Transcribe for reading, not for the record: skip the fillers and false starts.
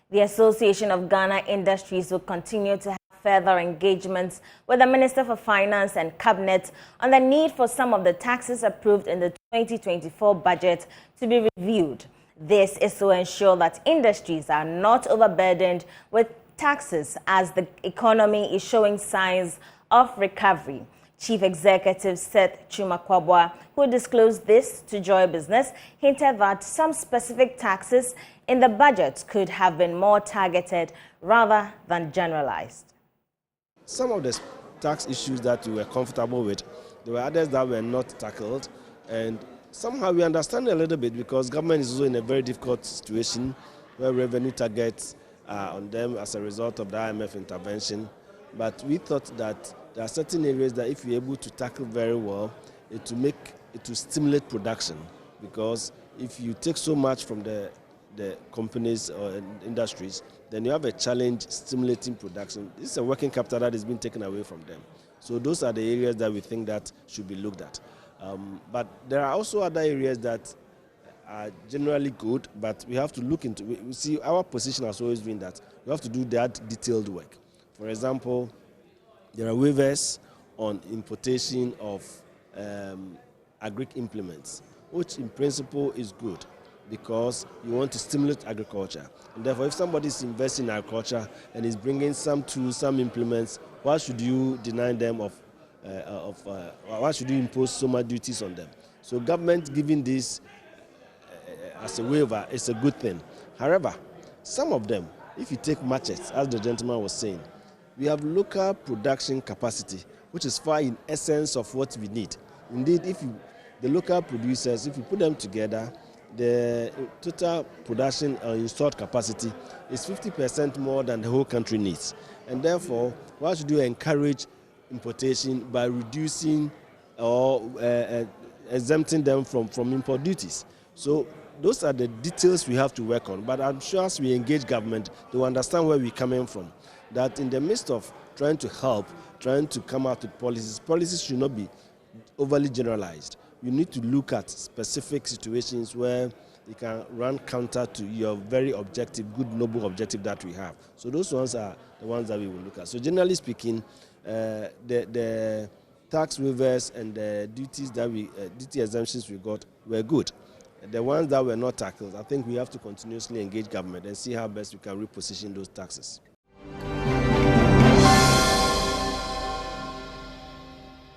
The Association of Ghana Industries will continue to have further engagements with the Minister for Finance and Cabinet on the need for some of the taxes approved in the 2024 budget to be reviewed. This is to ensure that industries are not overburdened with taxes as the economy is showing signs of recovery. Chief Executive Seth Chumakwabwa, who disclosed this to Joy Business, hinted that some specific taxes in the budget could have been more targeted rather than generalized. Some of the tax issues that we were comfortable with, there were others that were not tackled, and somehow we understand a little bit because government is also in a very difficult situation where revenue targets are on them as a result of the IMF intervention. But we thought that there are certain areas that if you're able to tackle very well, it will stimulate production, because if you take so much from the companies or industries, then you have a challenge stimulating production. This is a working capital that is being taken away from them. So those are the areas that we think that should be looked at. But there are also other areas that are generally good, but we have to look into. We see our position has always been that we have to do that detailed work. For example, there are waivers on importation of agri implements, which in principle is good because you want to stimulate agriculture. And therefore, if somebody is investing in agriculture and is bringing some tools, some implements, why should you deny them why should you impose so much duties on them? So government giving this as a waiver is a good thing. However, some of them, if you take matches, as the gentleman was saying, we have local production capacity, which is far in essence of what we need. Indeed, the local producers, if you put them together, the total production installed capacity is 50% more than the whole country needs. And therefore, why should you encourage importation by reducing or exempting them from import duties? So those are the details we have to work on. But I'm sure as we engage government, they will understand where we're coming from. That in the midst of trying to help, trying to come out with policies should not be overly generalized. You need to look at specific situations where you can run counter to your very objective, good, noble objective that we have. So those ones are the ones that we will look at. So generally speaking, the tax waivers and the duties that duty exemptions we got were good. The ones that were not tackled, I think we have to continuously engage government and see how best we can reposition those taxes.